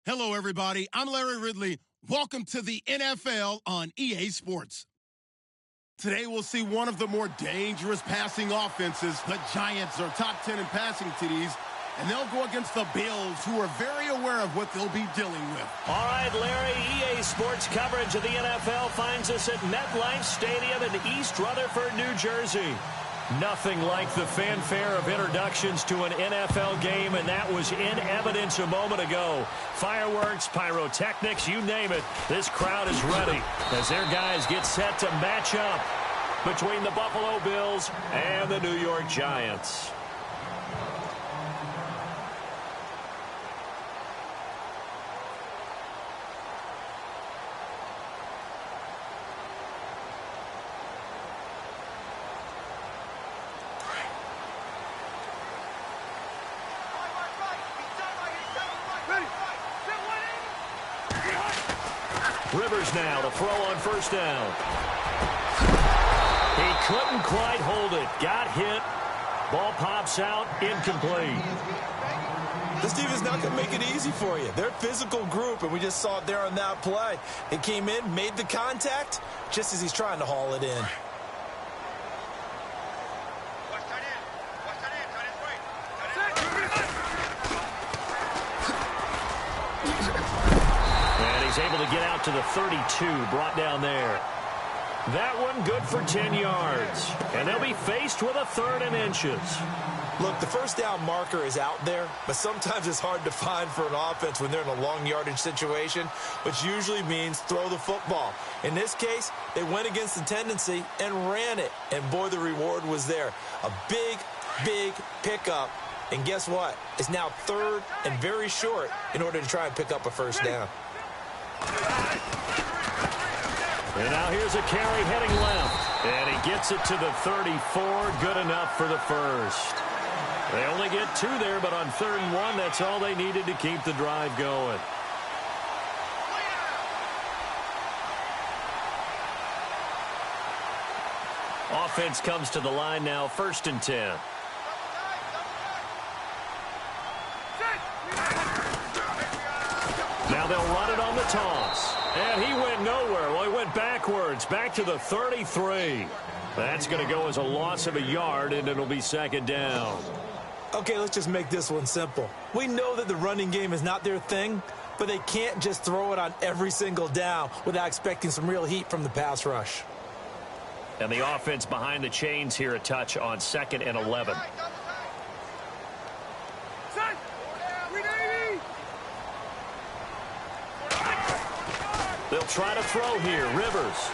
Hello, everybody. I'm Larry Ridley. Welcome to the NFL on EA Sports. Today, we'll see one of the more dangerous passing offenses. The Giants are top 10 in passing TDs, and they'll go against the Bills, who are very aware of what they'll be dealing with. All right, Larry, EA Sports coverage of the NFL finds us at MetLife Stadium in East Rutherford, New Jersey. Nothing like the fanfare of introductions to an NFL game, and that was in evidence a moment ago. Fireworks, pyrotechnics, you name it. This crowd is ready as their guys get set to match up between the Buffalo Bills and the New York Giants. Rivers now to throw on first down. He couldn't quite hold it. Got hit. Ball pops out. Incomplete. This team is not going to make it easy for you. They're a physical group, and we just saw it there on that play. It came in, made the contact, just as he's trying to haul it in. He's able to get out to the 32, brought down there. That one good for 10 yards. And they'll be faced with a third and inches. Look, the first down marker is out there, but sometimes it's hard to find for an offense when they're in a long yardage situation, which usually means throw the football. In this case, they went against the tendency and ran it. And boy, the reward was there. A big, big pickup. And guess what? It's now third and very short in order to try and pick up a first down. And now here's a carry heading left. And he gets it to the 34. Good enough for the first. They only get two there, but on 3rd and 1, that's all they needed to keep the drive going. Offense comes to the line now, 1st and 10. Now they'll run it on the toss. And he went nowhere. Well, he went backwards, back to the 33. That's going to go as a loss of a yard, and it'll be 2nd down. Okay, let's just make this one simple. We know that the running game is not their thing, but they can't just throw it on every single down without expecting some real heat from the pass rush. And the offense behind the chains here, a touch on 2nd and 11. They'll try to throw here. Rivers.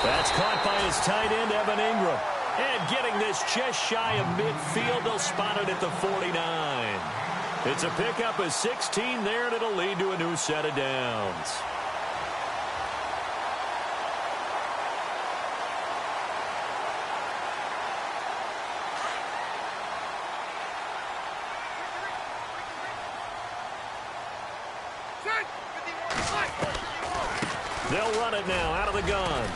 That's caught by his tight end, Evan Ingram. And getting this just shy of midfield, they'll spot it at the 49. It's a pickup of 16 there, and it'll lead to a new set of downs. They'll run it now out of the gun.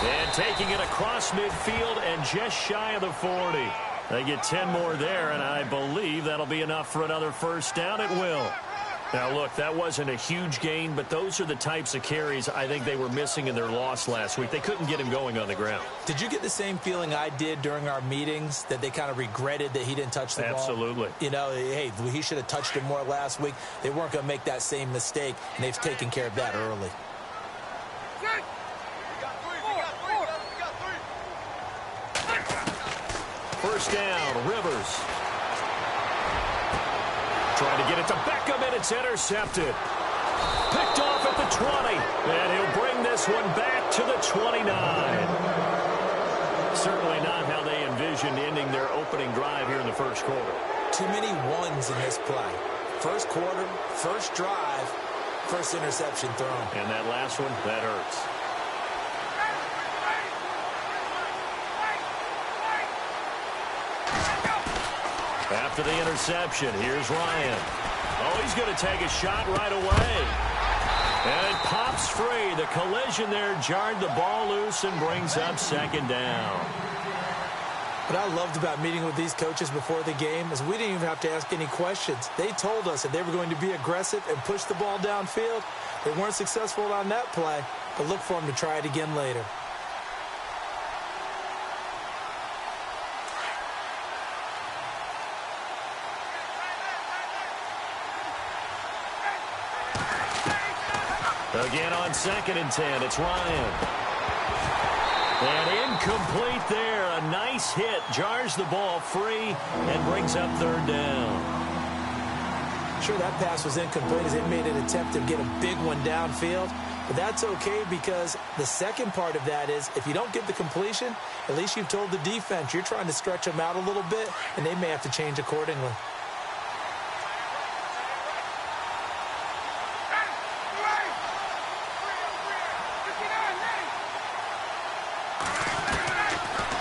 And taking it across midfield and just shy of the 40. They get 10 more there, and I believe that'll be enough for another first down. It will. Now, look, that wasn't a huge gain, but those are the types of carries I think they were missing in their loss last week. They couldn't get him going on the ground. Did you get the same feeling I did during our meetings, that they kind of regretted that he didn't touch the ball? Absolutely. You know, hey, he should have touched it more last week. They weren't going to make that same mistake, and they've taken care of that early. First down, Rivers. Trying to get it to Beckham, and it's intercepted. Picked off at the 20, and he'll bring this one back to the 29. Certainly not how they envisioned ending their opening drive here in the first quarter. Too many ones in this play. First quarter, first drive, first interception thrown. And that last one, that hurts. After the interception, here's Ryan. Oh, he's going to take a shot right away. And it pops free. The collision there jarred the ball loose and brings up 2nd down. What I loved about meeting with these coaches before the game is we didn't even have to ask any questions. They told us that they were going to be aggressive and push the ball downfield. They weren't successful on that play, but look for them to try it again later. Again on 2nd and 10, it's Ryan. And incomplete there. A nice hit. Jars the ball free and brings up 3rd down. Sure, that pass was incomplete as they made an attempt to get a big one downfield. But that's okay because the second part of that is if you don't get the completion, at least you've told the defense you're trying to stretch them out a little bit, and they may have to change accordingly.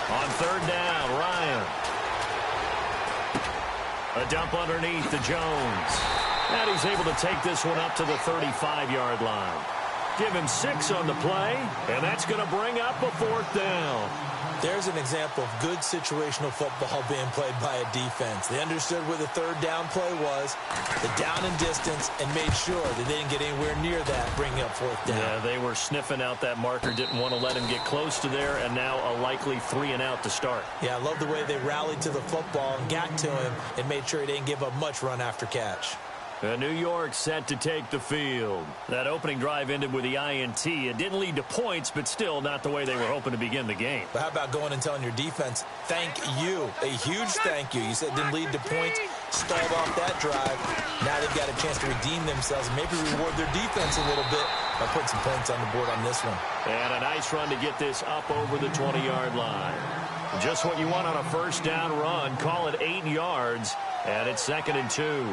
On 3rd down, Ryan. A dump underneath to Jones. And he's able to take this one up to the 35-yard line. Give him 6 on the play, and that's going to bring up a 4th down. There's an example of good situational football being played by a defense. They understood where the 3rd down play was, the down and distance, and made sure that they didn't get anywhere near that, bringing up 4th down. Yeah, they were sniffing out that marker, didn't want to let him get close to there, and now a likely 3 and out to start. Yeah, I love the way they rallied to the football and got to him and made sure he didn't give up much run after catch. New York set to take the field. That opening drive ended with the INT. It didn't lead to points, but still not the way they were hoping to begin the game. But how about going and telling your defense, thank you, a huge thank you. You said it didn't lead to points, stalled off that drive. Now they've got a chance to redeem themselves and maybe reward their defense a little bit by putting some points on the board on this one. And a nice run to get this up over the 20-yard line. Just what you want on a 1st down run. Call it 8 yards, and it's 2nd and 2.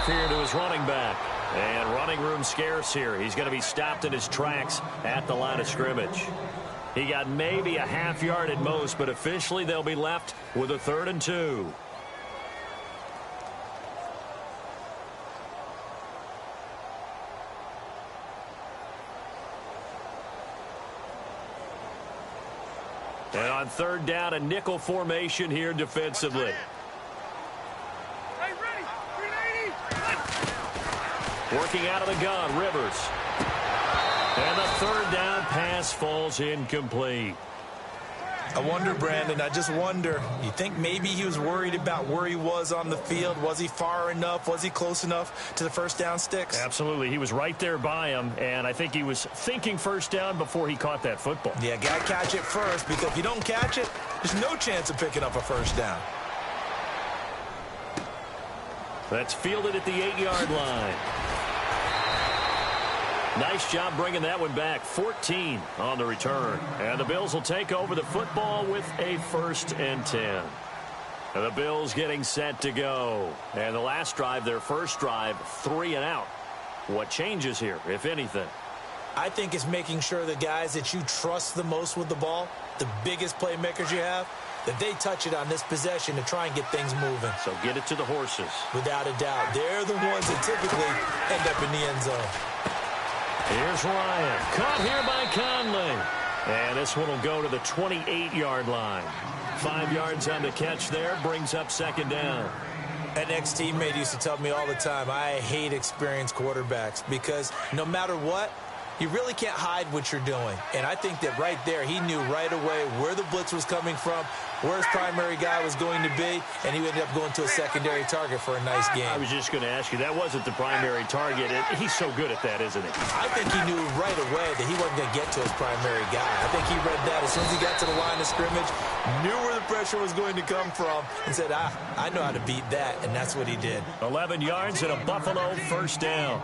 Here to his running back. And running room scarce here. He's going to be stopped in his tracks at the line of scrimmage. He got maybe a half yard at most, but officially they'll be left with a 3rd and 2. And on 3rd down, a nickel formation here defensively. Working out of the gun, Rivers. And the 3rd down pass falls incomplete. I wonder, Brandon, I just wonder, you think maybe he was worried about where he was on the field? Was he far enough? Was he close enough to the 1st down sticks? Absolutely. He was right there by him, and I think he was thinking 1st down before he caught that football. Yeah, got to catch it first, because if you don't catch it, there's no chance of picking up a 1st down. That's fielded at the 8-yard line. Nice job bringing that one back. 14 on the return. And the Bills will take over the football with a 1st and 10. And the Bills getting set to go. And the last drive, their first drive, 3 and out. What changes here, if anything? I think it's making sure the guys that you trust the most with the ball, the biggest playmakers you have, that they touch it on this possession to try and get things moving. So get it to the horses. Without a doubt. They're the ones that typically end up in the end zone. Here's Ryan. Caught here by Conley. And this one will go to the 28-yard line. 5 yards on the catch there. Brings up 2nd down. An ex-teammate used to tell me all the time, I hate experienced quarterbacks because no matter what, you really can't hide what you're doing. And I think that right there, he knew right away where the blitz was coming from, where his primary guy was going to be, and he ended up going to a secondary target for a nice game. I was just going to ask you, that wasn't the primary target. He's so good at that, isn't he? I think he knew right away that he wasn't going to get to his primary guy. I think he read that as soon as he got to the line of scrimmage, knew where the pressure was going to come from, and said, I know how to beat that, and that's what he did. 11 yards and a Buffalo 1st down.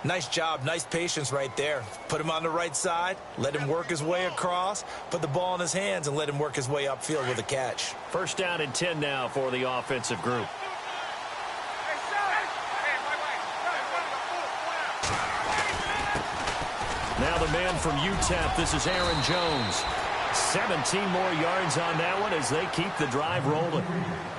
Nice job, nice patience right there. Put him on the right side, let him work his way across, put the ball in his hands, and let him work his way upfield with a catch. 1st down and 10 now for the offensive group. Now the man from UTEP, this is Aaron Jones. 17 more yards on that one as they keep the drive rolling.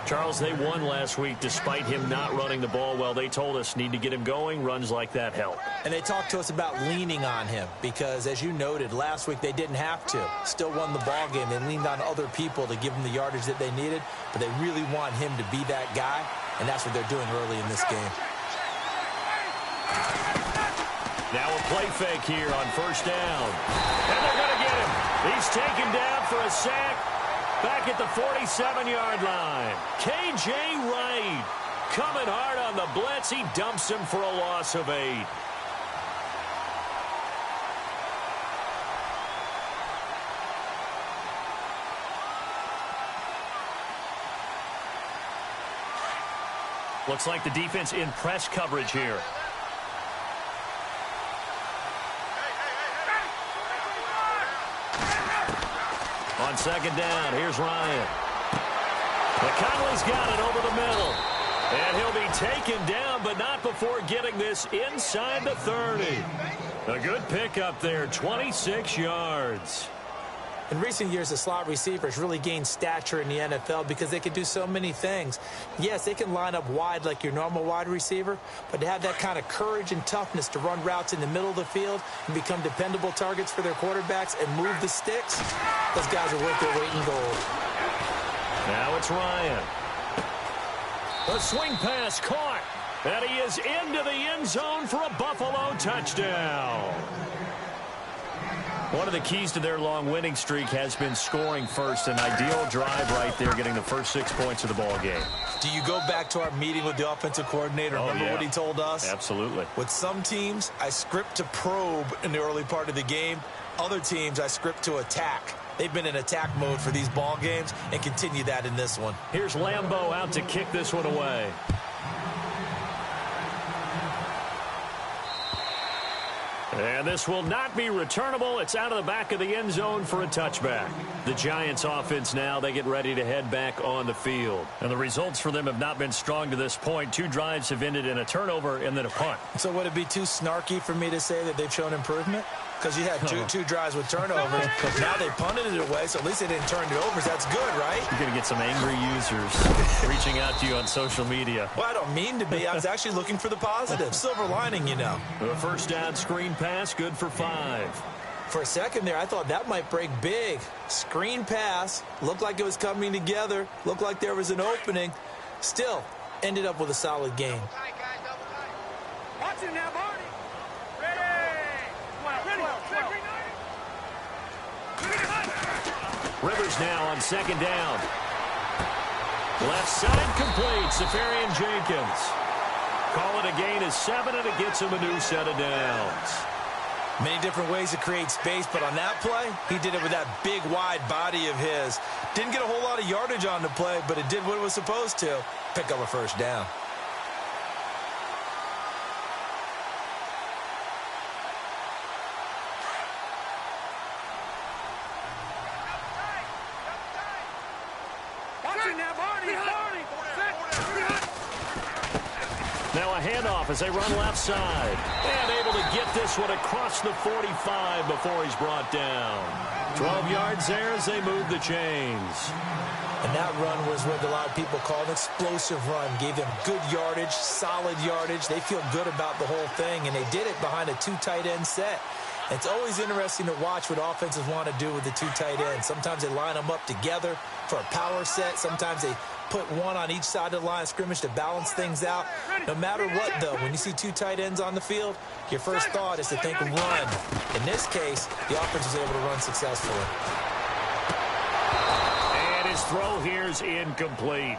Charles, they won last week despite him not running the ball well. They told us need to get him going. Runs like that help. And they talked to us about leaning on him because, as you noted, last week they didn't have to. Still won the ball game. They leaned on other people to give them the yardage that they needed, but they really want him to be that guy, and that's what they're doing early in this game. Now a play fake here on first down. And they're going to get him. He's taken down for a sack back at the 47-yard line. K.J. Wright coming hard on the blitz. He dumps him for a loss of 8. Looks like the defense in press coverage here. On second down, here's Ryan. McConnelly's got it over the middle. And he'll be taken down, but not before getting this inside the 30. A good pickup there, 26 yards. In recent years, the slot receivers really gained stature in the NFL because they can do so many things. Yes, they can line up wide like your normal wide receiver, but to have that kind of courage and toughness to run routes in the middle of the field and become dependable targets for their quarterbacks and move the sticks, those guys are worth their weight in gold. Now it's Ryan. A swing pass caught, and he is into the end zone for a Buffalo touchdown. One of the keys to their long winning streak has been scoring first. An ideal drive right there, getting the first 6 points of the ball game. Do you go back to our meeting with the offensive coordinator? Remember what he told us? Absolutely. With some teams, I script to probe in the early part of the game. Other teams, I script to attack. They've been in attack mode for these ball games and continue that in this one. Here's Lambeau out to kick this one away. And this will not be returnable. It's out of the back of the end zone for a touchback. The Giants offense now, they get ready to head back on the field. And the results for them have not been strong to this point. 2 drives have ended in a turnover and then a punt. So would it be too snarky for me to say that they've shown improvement? Because you had two drives with turnovers. Now they punted it away, so at least they didn't turn it over. That's good, right? You're going to get some angry users reaching out to you on social media. Well, I don't mean to be. I was actually looking for the positive. Silver lining, you know. A first down screen pass, good for 5. For a second there, I thought that might break big. Screen pass. Looked like it was coming together. Looked like there was an opening. Still, ended up with a solid game. Watch it now, Barney. Ready. Rivers now on second down. Left side complete. Safarian Jenkins. Call it a gain of 7, and it gets him a new set of downs. Many different ways to create space, but on that play, he did it with that big, wide body of his. Didn't get a whole lot of yardage on the play, but it did what it was supposed to. Pick up a first down. Now a handoff as they run left side. And able to get this one across the 45 before he's brought down. 12 yards there as they move the chains. And that run was what a lot of people call an explosive run. Gave them good yardage, solid yardage. They feel good about the whole thing, and they did it behind a 2 tight end set. It's always interesting to watch what offenses want to do with the 2 tight ends. Sometimes they line them up together for a power set. Sometimes they put one on each side of the line of scrimmage to balance things out. No matter what, though, when you see 2 tight ends on the field, your first thought is to think run. In this case, the offense was able to run successfully. And his throw here is incomplete.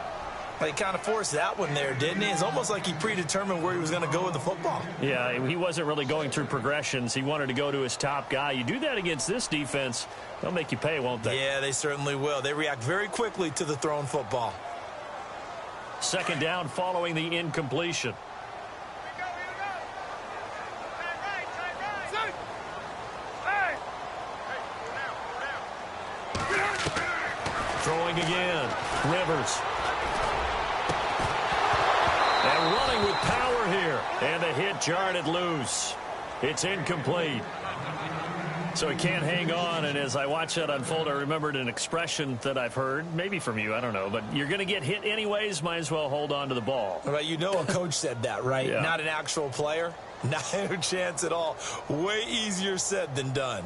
Well, he kind of forced that one there, didn't he? It's almost like he predetermined where he was going to go with the football. Yeah, he wasn't really going through progressions. He wanted to go to his top guy. You do that against this defense, they'll make you pay, won't they? Yeah, they certainly will. They react very quickly to the thrown football. Second down following the incompletion. Throwing again. Rivers. And running with power here. And the hit jarred it loose. It's incomplete. So he can't hang on, and as I watch that unfold, I remembered an expression that I've heard, maybe from you, I don't know, but you're going to get hit anyways, might as well hold on to the ball. Well, you know a coach said that, right? Yeah. Not an actual player. Not a chance at all. Way easier said than done.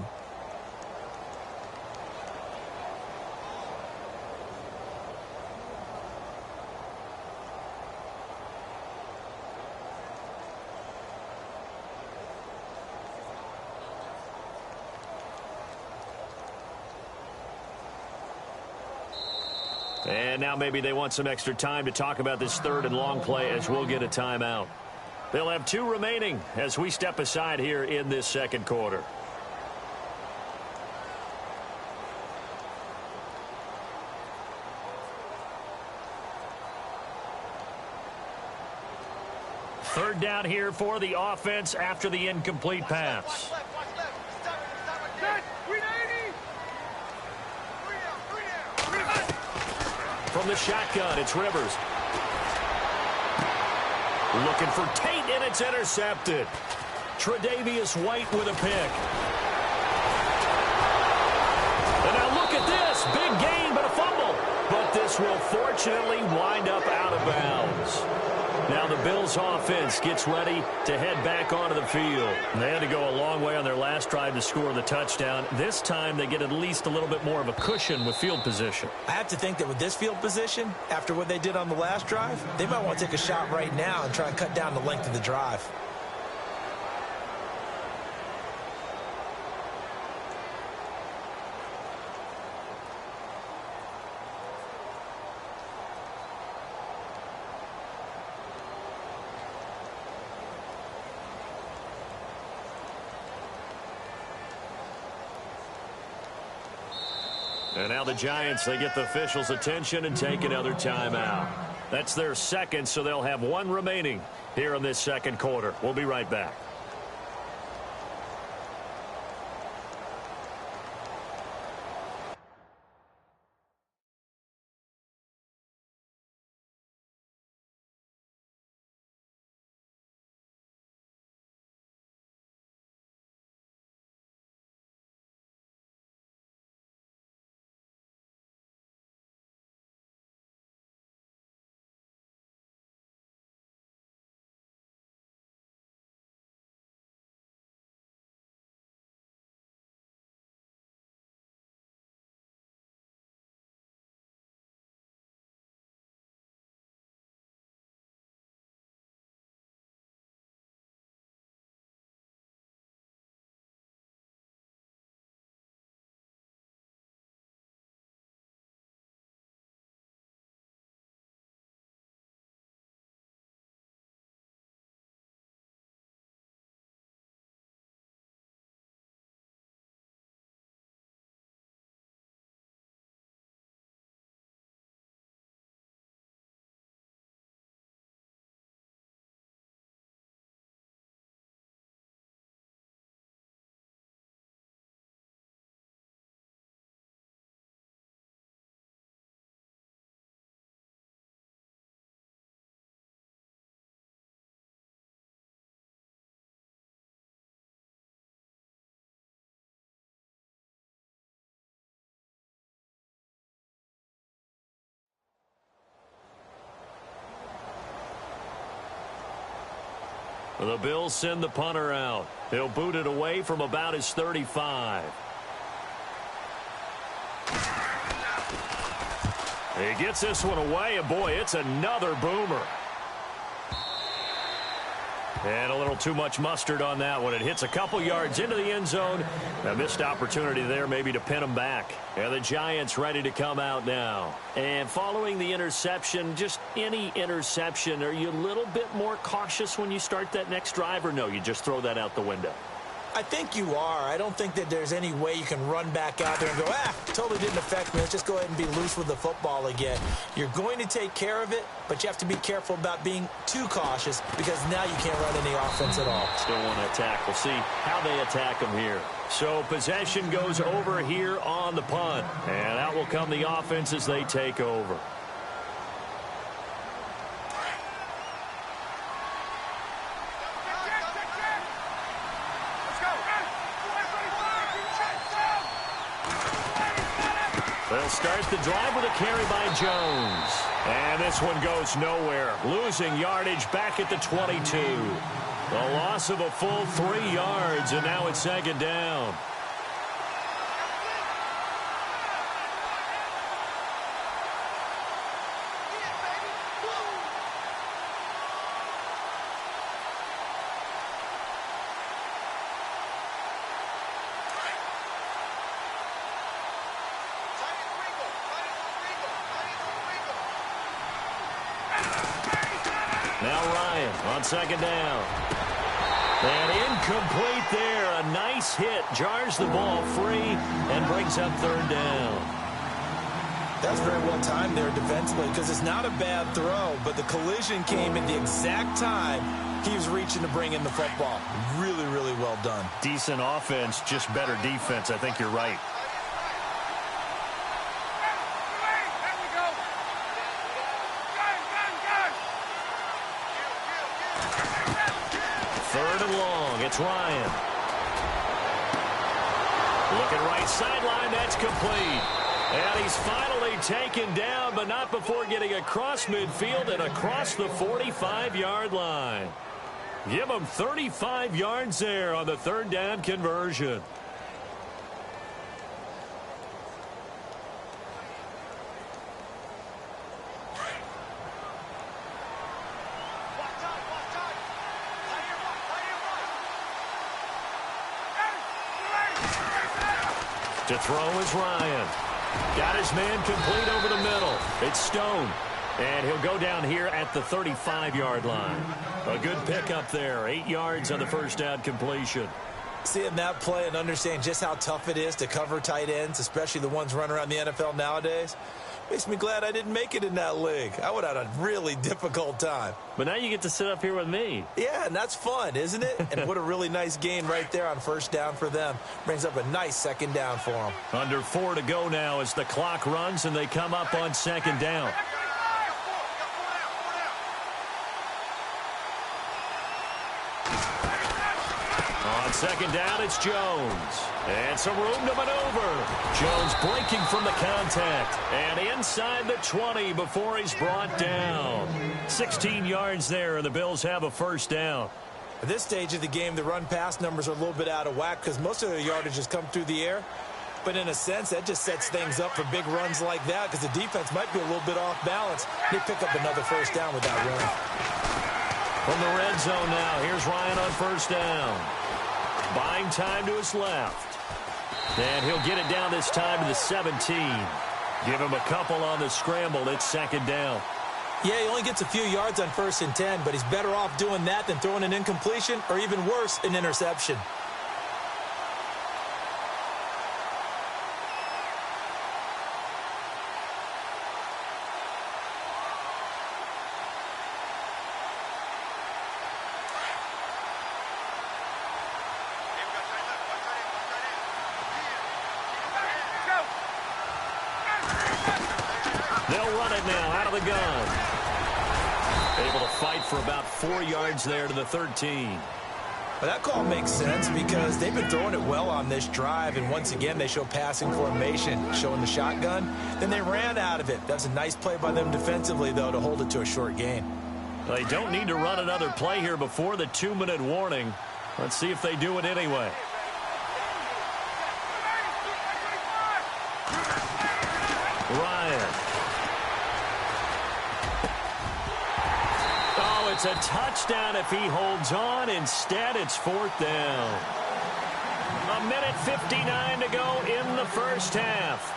And now maybe they want some extra time to talk about this third and long play as we'll get a timeout. They'll have 2 remaining as we step aside here in this second quarter. Third down here for the offense after the incomplete pass. From the shotgun, it's Rivers. Looking for Tate, and it's intercepted. Tre'Davious White with a pick. And now look at this. Big gain, but a fumble. But this will fortunately wind up out of bounds. Now the Bills offense gets ready to head back onto the field. They had to go a long way on their last drive to score the touchdown. This time they get at least a little bit more of a cushion with field position. I have to think that with this field position, after what they did on the last drive, they might want to take a shot right now and try and cut down the length of the drive. And now the Giants, they get the officials' attention and take another timeout. That's their second, so they'll have 1 remaining here in this second quarter. We'll be right back. The Bills send the punter out. They'll boot it away from about his 35. He gets this one away, and boy, it's another boomer. And a little too much mustard on that one. It hits a couple yards into the end zone. A missed opportunity there maybe to pin him back. And the Giants ready to come out now. And following the interception, just any interception, are you a little bit more cautious when you start that next drive, or no, you just throw that out the window? I think you are. I don't think that there's any way you can run back out there and go, totally didn't affect me. Let's just go ahead and be loose with the football again. You're going to take care of it, but you have to be careful about being too cautious because now you can't run any offense at all. Still want to attack. We'll see how they attack them here. So possession goes over here on the punt. And out will come the offense as they take over. They'll start the drive with a carry by Jones. And this one goes nowhere. Losing yardage back at the 22. A loss of a full 3 yards, and now it's second down. Now Ryan on second down. And incomplete there. A nice hit. Jars the ball free and brings up third down. That's very well timed there defensively because it's not a bad throw, but the collision came at the exact time he was reaching to bring in the football. Really, really well done. Decent offense, just better defense. I think you're right. Third and long. It's Ryan. Looking right sideline. That's complete. And he's finally taken down, but not before getting across midfield and across the 45-yard line. Give him 35 yards there on the third down conversion. To throw is Ryan. Got his man complete over the middle. It's Stone. And he'll go down here at the 35-yard line. A good pickup there. 8 yards on the first down completion. Seeing that play and understand just how tough it is to cover tight ends, especially the ones running around the NFL nowadays, makes me glad I didn't make it in that league. I would have had a really difficult time. But now you get to sit up here with me. Yeah, and that's fun, isn't it? And what a really nice gain right there on first down for them. Brings up a nice second down for them. Under 4 to go now as the clock runs and they come up on second down. On second down, it's Jones. And some room to maneuver. Jones breaking from the contact. And inside the 20 before he's brought down. 16 yards there, and the Bills have a first down. At this stage of the game, the run-pass numbers are a little bit out of whack because most of their yardage has come through the air. But in a sense, that just sets things up for big runs like that because the defense might be a little bit off balance. They pick up another first down with that run. From the red zone now, here's Ryan on first down. Buying time to his left. And he'll get it down this time to the 17. Give him a couple on the scramble. It's second down. Yeah, he only gets a few yards on 1st and 10, but he's better off doing that than throwing an incompletion or even worse, an interception. They'll run it now out of the gun. Able to fight for about 4 yards there to the 13. Well, that call makes sense because they've been throwing it well on this drive, and once again they show passing formation, showing the shotgun. Then they ran out of it. That's a nice play by them defensively, though, to hold it to a short gain. They don't need to run another play here before the 2-minute warning. Let's see if they do it anyway. Ryan. Oh, it's a touchdown if he holds on. Instead, it's 4th down. 1:59 to go in the first half.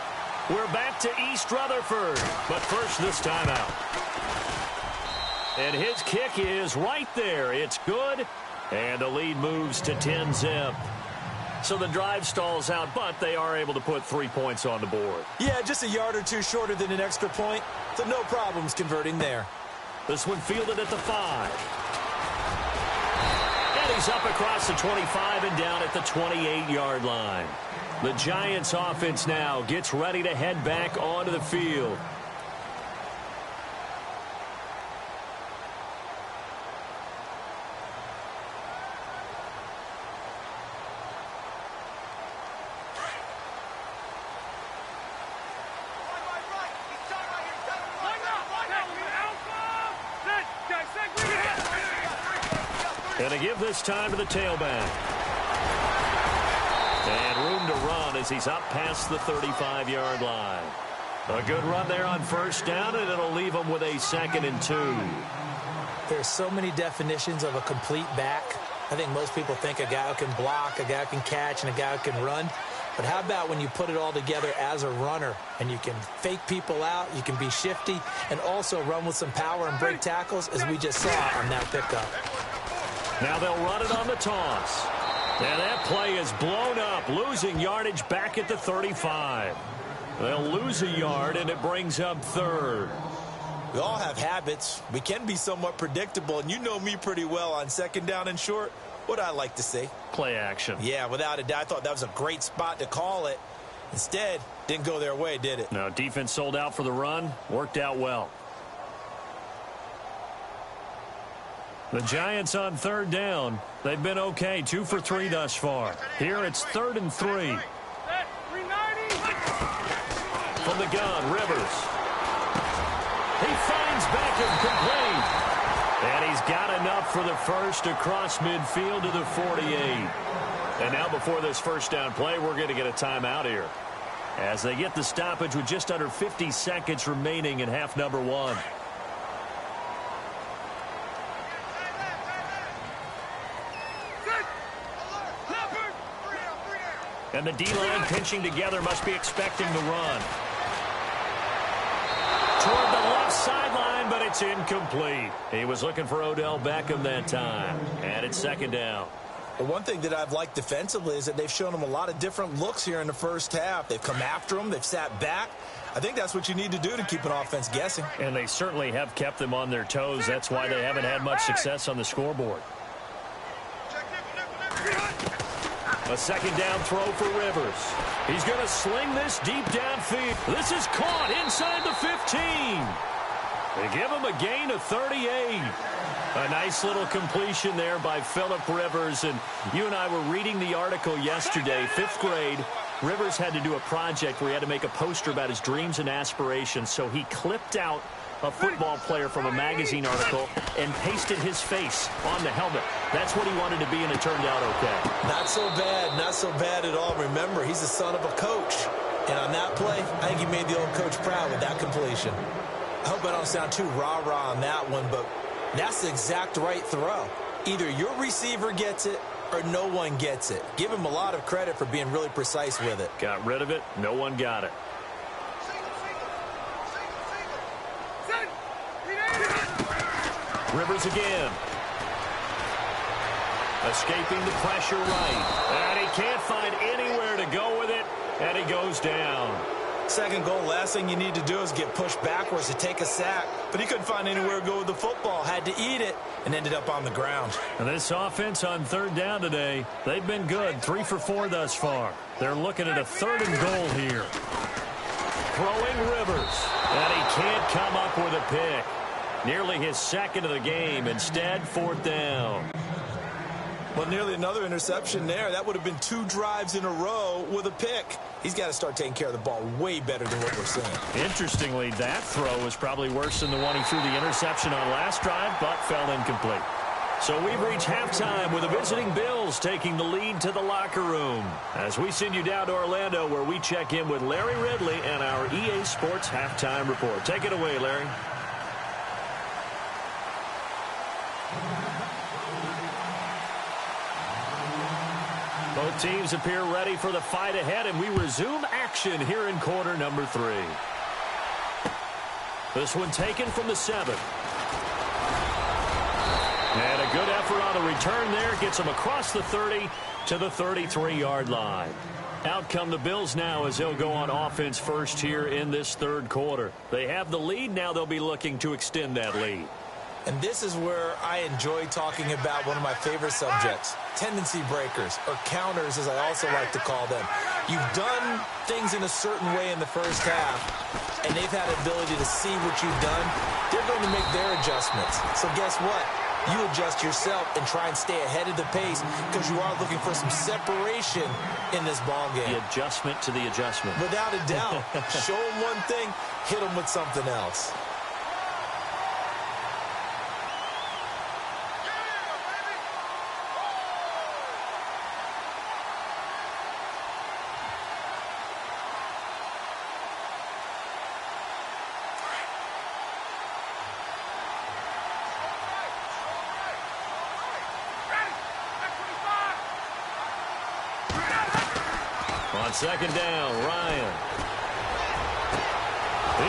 We're back to East Rutherford, but first this time out. And his kick is right there. It's good, and the lead moves to 10-zip. So the drive stalls out, but they are able to put 3 points on the board. Yeah, just a yard or two shorter than an extra point, so no problems converting there. This one fielded at the 5. And he's up across the 25 and down at the 28-yard line. The Giants offense now gets ready to head back onto the field. Going to give this time to the tailback. And room to run as he's up past the 35-yard line. A good run there on first down, and it'll leave him with a 2nd and 2. There's so many definitions of a complete back. I think most people think a guy who can block, a guy who can catch, and a guy who can run. But how about when you put it all together as a runner, and you can fake people out, you can be shifty, and also run with some power and break tackles, as we just saw on that pickup. Now they'll run it on the toss. And that play is blown up, losing yardage back at the 35. They'll lose a yard, and it brings up 3rd. We all have habits. We can be somewhat predictable, and you know me pretty well on 2nd down and short. What I like to see? Play action. Yeah, without a doubt. I thought that was a great spot to call it. Instead, didn't go their way, did it? No, defense sold out for the run. Worked out well. The Giants on 3rd down. They've been okay, 2 for 3 thus far. Here it's 3rd and 3. From the gun, Rivers. He finds Beckham complete. And he's got enough for the first across midfield to the 48. And now before this first down play, we're going to get a timeout here, as they get the stoppage with just under 50 seconds remaining in half number 1. And the D-line pinching together must be expecting the run. Toward the left sideline, but it's incomplete. He was looking for Odell Beckham that time. And it's 2nd down. Well, one thing that I've liked defensively is that they've shown him a lot of different looks here in the first half. They've come after him. They've sat back. I think that's what you need to do to keep an offense guessing. And they certainly have kept them on their toes. That's why they haven't had much success on the scoreboard. A 2nd down throw for Rivers. He's going to sling this deep downfield. This is caught inside the 15. They give him a gain of 38. A nice little completion there by Phillip Rivers. And you and I were reading the article yesterday, 5th grade. Rivers had to do a project where he had to make a poster about his dreams and aspirations. So he clipped out a football player from a magazine article and pasted his face on the helmet. That's what he wanted to be, and it turned out okay. Not so bad at all. Remember, he's the son of a coach. And on that play, I think he made the old coach proud with that completion. I hope I don't sound too rah-rah on that one, but that's the exact right throw. Either your receiver gets it or no one gets it. Give him a lot of credit for being really precise with it. Got rid of it. No one got it. Rivers again. Escaping the pressure right. And he can't find anywhere to go with it. And he goes down. 2nd goal, last thing you need to do is get pushed backwards to take a sack. But he couldn't find anywhere to go with the football. Had to eat it and ended up on the ground. And this offense on 3rd down today, they've been good. 3 for 4 thus far. They're looking at a 3rd and goal here. Throwing Rivers. And he can't come up with a pick. Nearly his 2nd of the game. Instead, 4th down. Well, nearly another interception there. That would have been 2 drives in a row with a pick. He's got to start taking care of the ball way better than what we're seeing. Interestingly, that throw was probably worse than the one he threw the interception on last drive, but fell incomplete. So we've reached halftime with the visiting Bills taking the lead to the locker room, as we send you down to Orlando, where we check in with Larry Ridley and our EA Sports Halftime Report. Take it away, Larry. Both teams appear ready for the fight ahead, and we resume action here in quarter number 3. This one taken from the 7. And a good effort on the return there. Gets him across the 30 to the 33-yard line. Out come the Bills now as they'll go on offense first here in this 3rd quarter. They have the lead. Now they'll be looking to extend that lead. And this is where I enjoy talking about one of my favorite subjects, tendency breakers, or counters as I also like to call them. You've done things in a certain way in the first half, and they've had the ability to see what you've done. They're going to make their adjustments. So guess what? You adjust yourself and try and stay ahead of the pace, because you are looking for some separation in this ball game. The adjustment to the adjustment. Without a doubt. Show them one thing, hit them with something else. On second down, Ryan.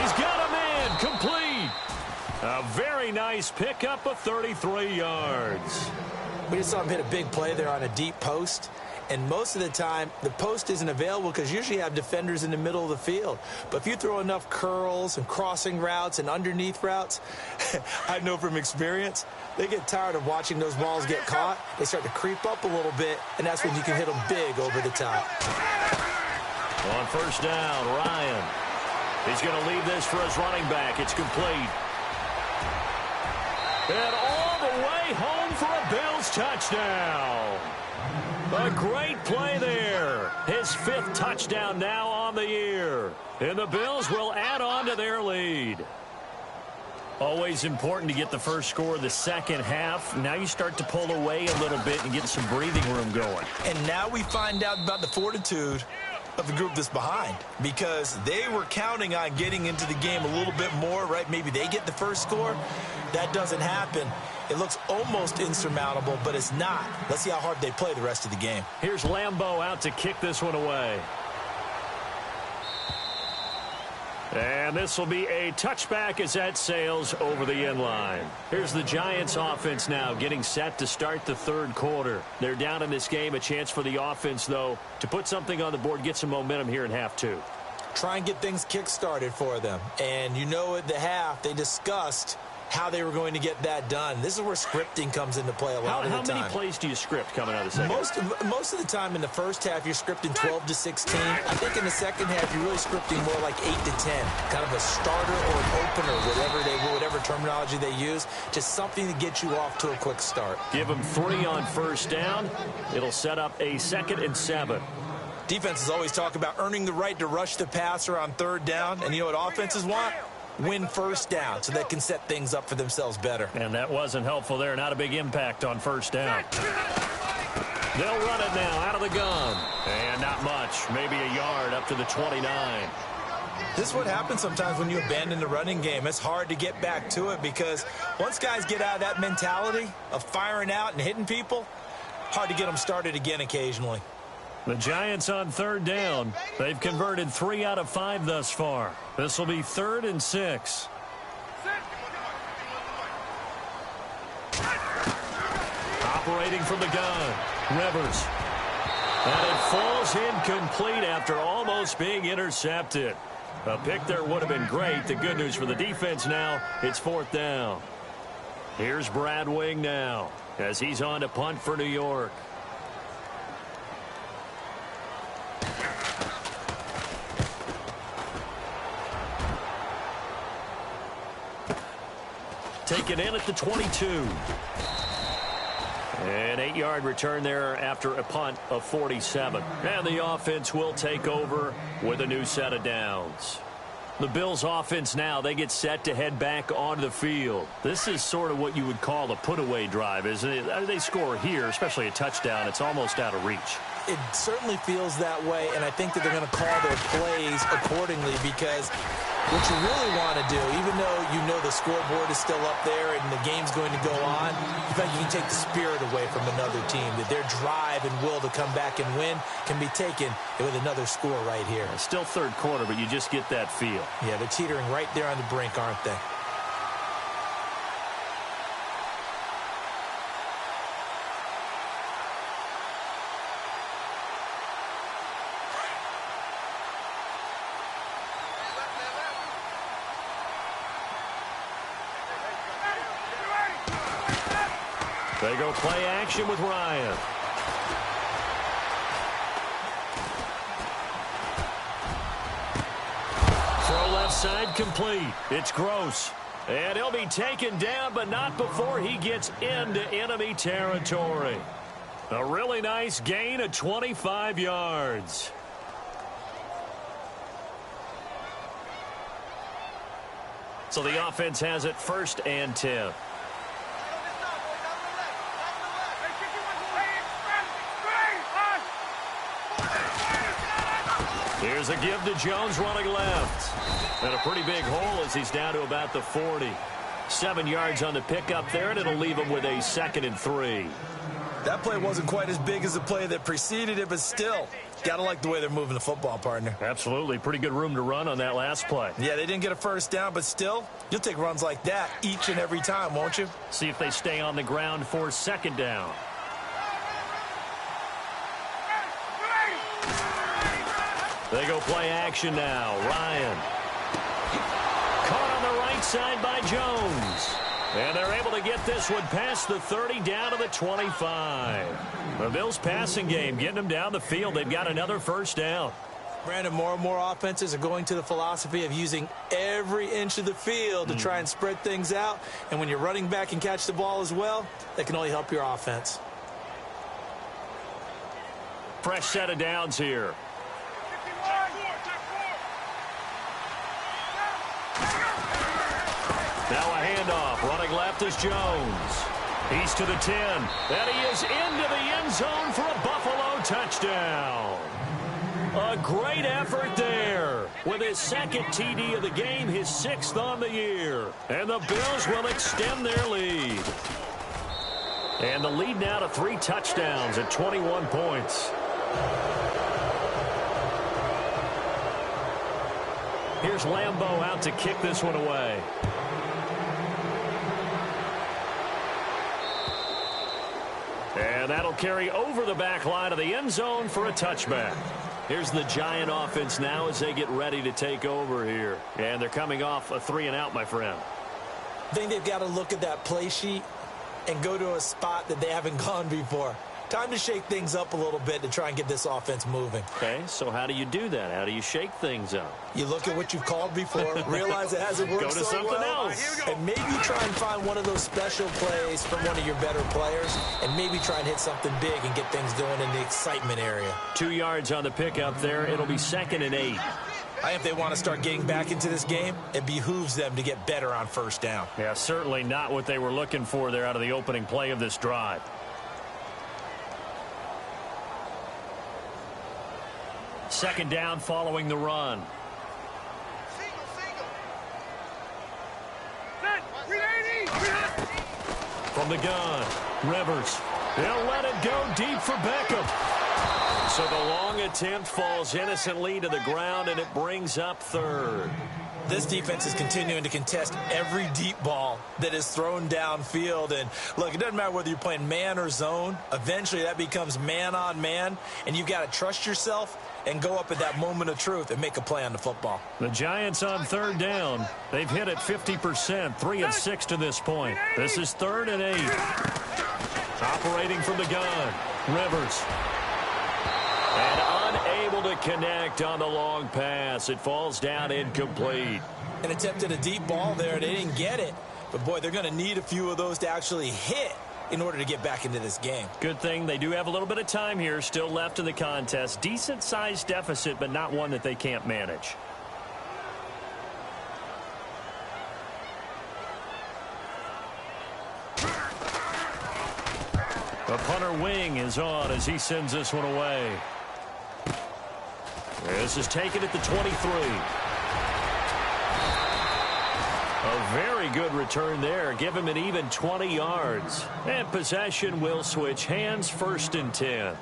He's got a man complete. A very nice pickup of 33 yards. We just saw him hit a big play there on a deep post. And most of the time, the post isn't available because usually you have defenders in the middle of the field. But if you throw enough curls and crossing routes and underneath routes, I know from experience, they get tired of watching those balls get caught. They start to creep up a little bit, and that's when you can hit them big over the top. On first down, Ryan. He's going to leave this for his running back. It's complete. And all the way home for a Bills touchdown. A great play there. His 5th touchdown now on the year. And the Bills will add on to their lead. Always important to get the first score of the second half. Now you start to pull away a little bit and get some breathing room going. And now we find out about the fortitude of the group that's behind, because they were counting on getting into the game a little bit more, right? Maybe they get the first score. That doesn't happen. It looks almost insurmountable, but it's not. Let's see how hard they play the rest of the game. Here's Lambeau out to kick this one away. And this will be a touchback as that sails over the end line. Here's the Giants offense now getting set to start the third quarter. They're down in this game. A chance for the offense, though, to put something on the board, get some momentum here in half two. Try and get things kick-started for them. And you know at the half they discussed how they were going to get that done. This is where scripting comes into play a lot of the time. How many plays do you script coming out of the second? Most of the time in the first half, you're scripting 12 to 16. I think in the second half, you're really scripting more like 8 to 10. Kind of a starter or an opener, whatever terminology they use. Just something to get you off to a quick start. Give them 3 on first down. It'll set up a 2nd and 7. Defenses always talk about earning the right to rush the passer on third down. And you know what offenses want? Win first down so they can set things up for themselves better. And that wasn't helpful there. Not a big impact on first down. They'll run it now out of the gun. And not much. Maybe a yard up to the 29. This is what happens sometimes when you abandon the running game. It's hard to get back to it because once guys get out of that mentality of firing out and hitting people, hard to get them started again occasionally. The Giants on third down. They've converted 3 out of 5 thus far. This will be 3rd and 6. Operating from the gun, Rivers. And it falls incomplete after almost being intercepted. A pick there would have been great. The good news for the defense now, it's 4th down. Here's Brad Wing now as he's on to punt for New York. Taken in at the 22. An 8-yard return there after a punt of 47. And the offense will take over with a new set of downs. The Bills offense now, they get set to head back onto the field. This is sort of what you would call a put-away drive, isn't it? They score here, especially a touchdown. It's almost out of reach. It certainly feels that way, and I think that they're going to call their plays accordingly because what you really want to do, even though you know the scoreboard is still up there and the game's going to go on, you feel like you can take the spirit away from another team, that their drive and will to come back and win can be taken with another score right here. It's still third quarter, but you just get that feel. Yeah, they're teetering right there on the brink, aren't they? They go play action with Ryan. Throw left side complete. It's Gross. And he'll be taken down, but not before he gets into enemy territory. A really nice gain of 25 yards. So the offense has it 1st and 10. Here's a give to Jones running left. And a pretty big hole as he's down to about the 40. 7 yards on the pickup there, and it'll leave him with a 2nd and 3. That play wasn't quite as big as the play that preceded it, but still, got to like the way they're moving the football, partner. Absolutely. Pretty good room to run on that last play. Yeah, they didn't get a first down, but still, you'll take runs like that each and every time, won't you? See if they stay on the ground for second down. They go play action now. Ryan. Caught on the right side by Jones. And they're able to get this one past the 30 down to the 25. The Bills passing game getting them down the field. They've got another first down. Brandon, more and more offenses are going to the philosophy of using every inch of the field to try and spread things out. And when you're running back and catch the ball as well, that can only help your offense. Fresh set of downs here. Now a handoff. Running left is Jones. He's to the 10. And he is into the end zone for a Buffalo touchdown. A great effort there. With his second TD of the game, his 6th on the year. And the Bills will extend their lead. And the lead now to 3 touchdowns at 21 points. Here's Lambeau out to kick this one away. And that'll carry over the back line of the end zone for a touchback. Here's the Giant offense now as they get ready to take over here. And they're coming off a 3-and-out, my friend. I think they've got to look at that play sheet and go to a spot that they haven't gone before. Time to shake things up a little bit to try and get this offense moving. Okay, so how do you do that? How do you shake things up? You look at what you've called before, realize it hasn't worked Go to so something well, else. and maybe try and find one of those special plays from one of your better players, and maybe try and hit something big and get things going in the excitement area. 2 yards on the pickup there. It'll be 2nd and 8. I think if they want to start getting back into this game, it behooves them to get better on first down. Yeah, certainly not what they were looking for there out of the opening play of this drive. Second down following the run. From the gun, Rivers. They'll let it go deep for Beckham. So the long attempt falls innocently to the ground, and it brings up 3rd. This defense is continuing to contest every deep ball that is thrown downfield. And, look, it doesn't matter whether you're playing man or zone. Eventually, that becomes man-on-man, and you've got to trust yourself and go up at that moment of truth and make a play on the football. The Giants on 3rd down. They've hit it 50%, 3 and 6 to this point. This is 3rd and 8. Operating from the gun, Rivers. And unable to connect on the long pass. It falls down incomplete. And attempted a deep ball there. They didn't get it. But, boy, they're going to need a few of those to actually hit in order to get back into this game. Good thing they do have a little bit of time here still left in the contest. Decent-sized deficit, but not one that they can't manage. The punter wing is on as he sends this one away. This is taken at the 23. A very good return there. Give him an even 20 yards. And possession will switch hands, 1st and 10.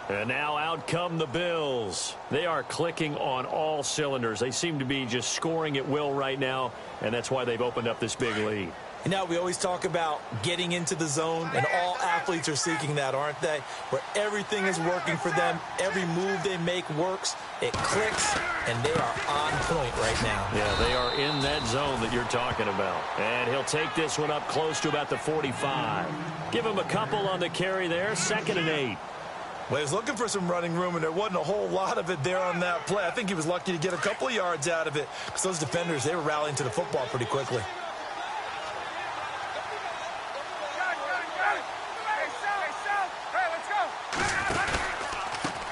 And now out come the Bills. They are clicking on all cylinders. They seem to be just scoring at will right now, and that's why they've opened up this big lead. You know, we always talk about getting into the zone, and all athletes are seeking that, aren't they? Where everything is working for them, every move they make works, it clicks, and they are on point right now. Yeah, they are in that zone that you're talking about. And he'll take this one up close to about the 45. Give him a couple on the carry there, 2nd and 8. Well, he was looking for some running room, and there wasn't a whole lot of it there on that play. I think he was lucky to get a couple of yards out of it, because those defenders, they were rallying to the football pretty quickly.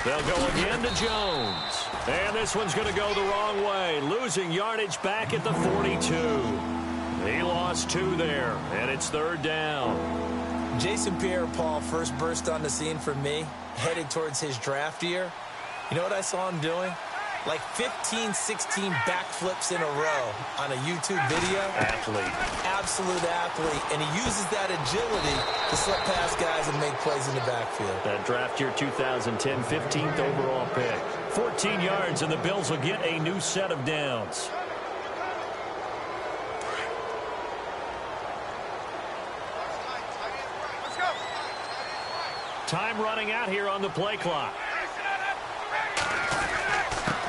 They'll go again to Jones. And this one's going to go the wrong way. Losing yardage back at the 42. He lost 2 there, and it's 3rd down. Jason Pierre-Paul first burst on the scene for me, headed towards his draft year. You know what I saw him doing? like 15, 16 backflips in a row on a YouTube video. Athlete. Absolute athlete. And he uses that agility to slip past guys and make plays in the backfield. That draft year 2010, 15th overall pick. 14 yards, and the Bills will get a new set of downs. Time running out here on the play clock.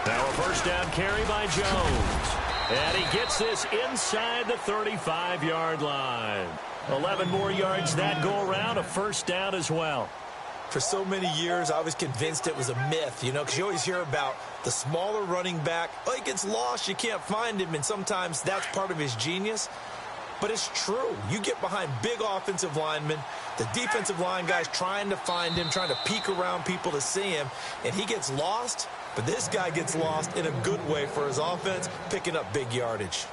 Now a first down carry by Jones. And he gets this inside the 35-yard line. 11 more yards that go around, a first down as well. For so many years, I was convinced it was a myth, you know, because you always hear about the smaller running back. Oh, he gets lost, you can't find him, and sometimes that's part of his genius. But it's true. You get behind big offensive linemen, the defensive line guys trying to find him, trying to peek around people to see him, and he gets lost. But this guy gets lost in a good way for his offense, picking up big yardage.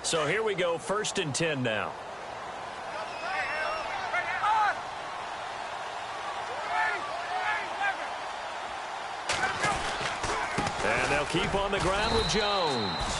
So here we go, 1st and 10 now. And they'll keep on the ground with Jones.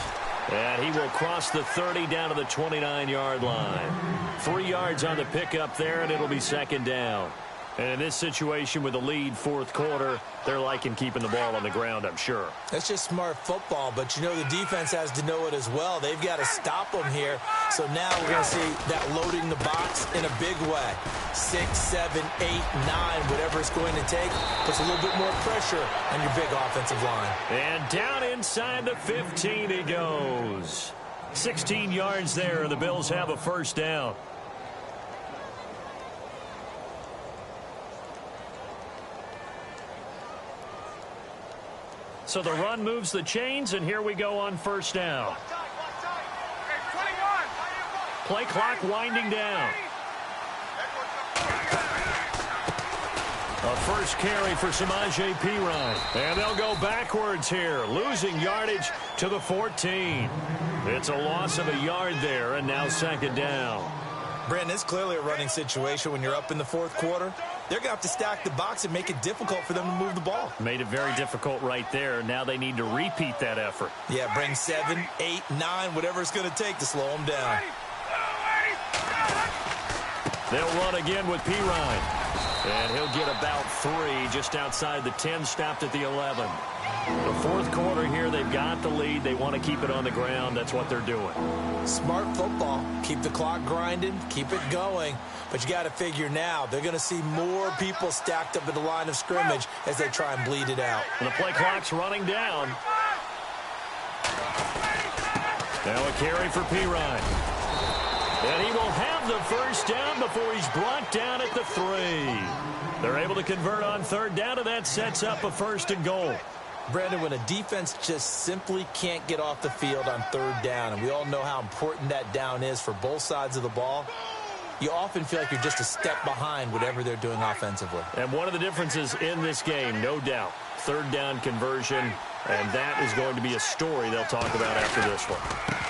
And he will cross the 30 down to the 29-yard line. 3 yards on the pickup there, and it'll be 2nd down. And in this situation with the lead 4th quarter, they're liking keeping the ball on the ground, I'm sure. That's just smart football, but you know the defense has to know it as well. They've got to stop them here. So now we're going to see that loading the box in a big way. 6, 7, 8, 9, whatever it's going to take, puts a little bit more pressure on your big offensive line. And down inside the 15 he goes. 16 yards there, and the Bills have a first down. So the run moves the chains, and here we go on first down. Play clock winding down. A first carry for Samaje Perine. And they'll go backwards here, losing yardage to the 14. It's a loss of a yard there, and now 2nd down. Brandon, it's clearly a running situation when you're up in the 4th quarter. They're going to have to stack the box and make it difficult for them to move the ball. Made it very difficult right there. Now they need to repeat that effort. Yeah, bring 7, 8, 9, whatever it's going to take to slow them down. They'll run again with Perine. And he'll get about 3 just outside the 10, stopped at the 11. The 4th quarter here, they've got the lead. They want to keep it on the ground. That's what they're doing. Smart football. Keep the clock grinding. Keep it going. But you got to figure now, they're going to see more people stacked up at the line of scrimmage as they try and bleed it out. And the play clock's running down. Now a carry for Perine. And he will have the first down before he's brought down at the 3. They're able to convert on 3rd down, and that sets up a 1st and goal. Brandon, when a defense just simply can't get off the field on 3rd down, and we all know how important that down is for both sides of the ball, you often feel like you're just a step behind whatever they're doing offensively. And one of the differences in this game, no doubt, 3rd down conversion, and that is going to be a story they'll talk about after this one.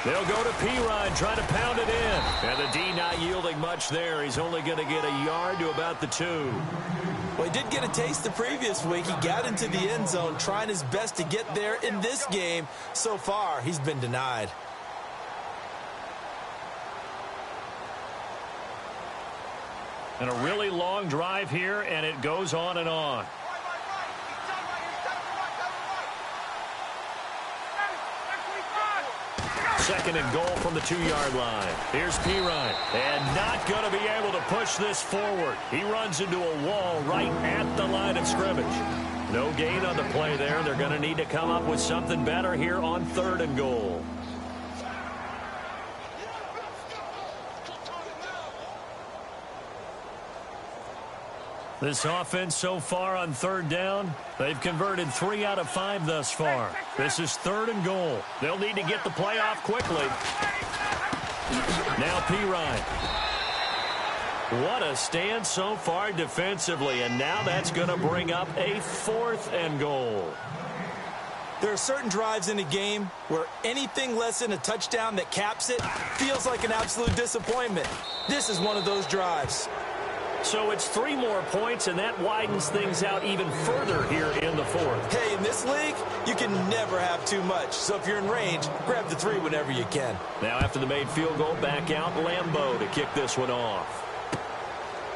They'll go to Perine, trying to pound it in. And the D not yielding much there. He's only going to get a yard to about the 2. Well, he did get a taste the previous week. He got into the end zone, trying his best to get there in this game. So far, he's been denied. And a really long drive here, and it goes on and on. Second and goal from the 2-yard line. Here's Perine. And not going to be able to push this forward. He runs into a wall right at the line of scrimmage. No gain on the play there. They're going to need to come up with something better here on 3rd and goal. This offense so far on 3rd down, they've converted 3 out of 5 thus far. This is 3rd and goal. They'll need to get the play off quickly. Now Perine. What a stand so far defensively, and now that's going to bring up a 4th and goal. There are certain drives in a game where anything less than a touchdown that caps it feels like an absolute disappointment. This is one of those drives. So it's 3 more points, and that widens things out even further here in the fourth. Hey, in this league, you can never have too much. So if you're in range, grab the 3 whenever you can. Now after the made field goal, back out Lambeau to kick this one off.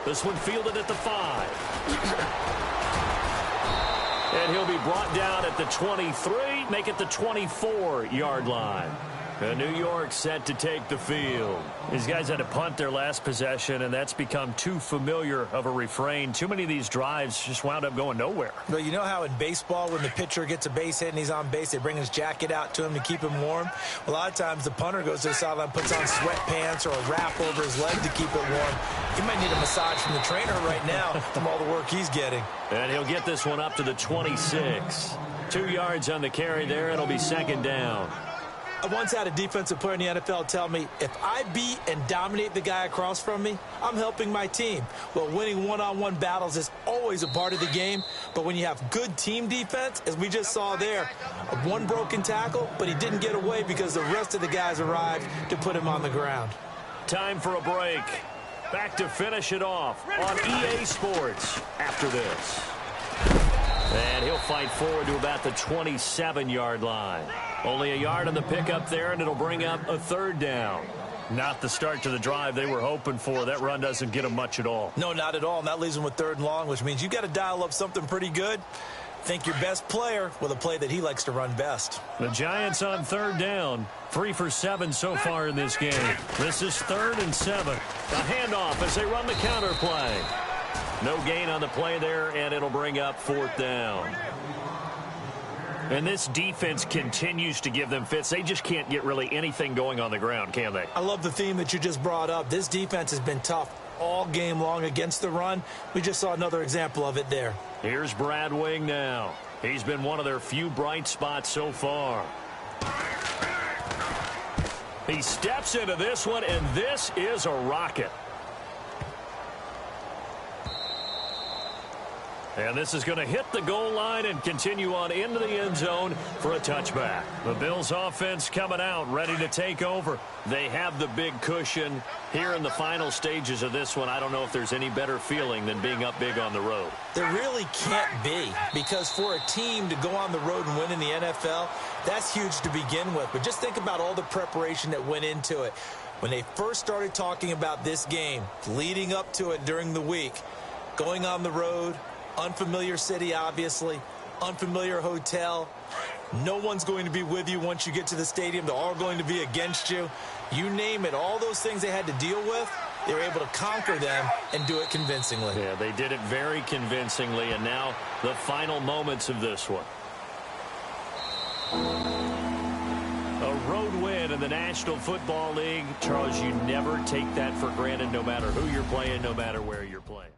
This one fielded at the 5. And he'll be brought down at the 23, make it the 24-yard line. New York set to take the field. These guys had to punt their last possession, and that's become too familiar of a refrain. Too many of these drives just wound up going nowhere. Well, you know how in baseball when the pitcher gets a base hit and he's on base, they bring his jacket out to him to keep him warm? A lot of times the punter goes to the sideline, puts on sweatpants or a wrap over his leg to keep it warm. He might need a massage from the trainer right now from all the work he's getting. And he'll get this one up to the 26. 2 yards on the carry there. It'll be second down. I once had a defensive player in the NFL tell me, if I beat and dominate the guy across from me, I'm helping my team. Well, winning one-on-one battles is always a part of the game, but when you have good team defense, as we just saw there, one broken tackle, but he didn't get away because the rest of the guys arrived to put him on the ground. Time for a break. Back to finish it off on EA Sports after this. And he'll fight forward to about the 27-yard line. Only a yard on the pickup there, and it'll bring up a third down. Not the start to the drive they were hoping for. That run doesn't get them much at all. No, not at all. And that leaves them with 3rd and long, which means you've got to dial up something pretty good. Think your best player with a play that he likes to run best. The Giants on 3rd down. 3 for 7 so far in this game. This is 3rd and 7. A handoff as they run the counter play. No gain on the play there, and it'll bring up 4th down. And this defense continues to give them fits. They just can't get really anything going on the ground, can they? I love the theme that you just brought up. This defense has been tough all game long against the run. We just saw another example of it there. Here's Brad Wing now. He's been one of their few bright spots so far. He steps into this one, and this is a rocket. And this is going to hit the goal line and continue on into the end zone for a touchback. The Bills offense coming out, ready to take over. They have the big cushion here in the final stages of this one. I don't know if there's any better feeling than being up big on the road. There really can't be, because for a team to go on the road and win in the NFL, that's huge to begin with. But just think about all the preparation that went into it. When they first started talking about this game, leading up to it during the week, going on the road, unfamiliar city, obviously, unfamiliar hotel. No one's going to be with you once you get to the stadium. They're all going to be against you. You name it, all those things they had to deal with, they were able to conquer them and do it convincingly. Yeah, they did it very convincingly, and now the final moments of this one. A road win in the National Football League. Charles, you never take that for granted, no matter who you're playing, no matter where you're playing.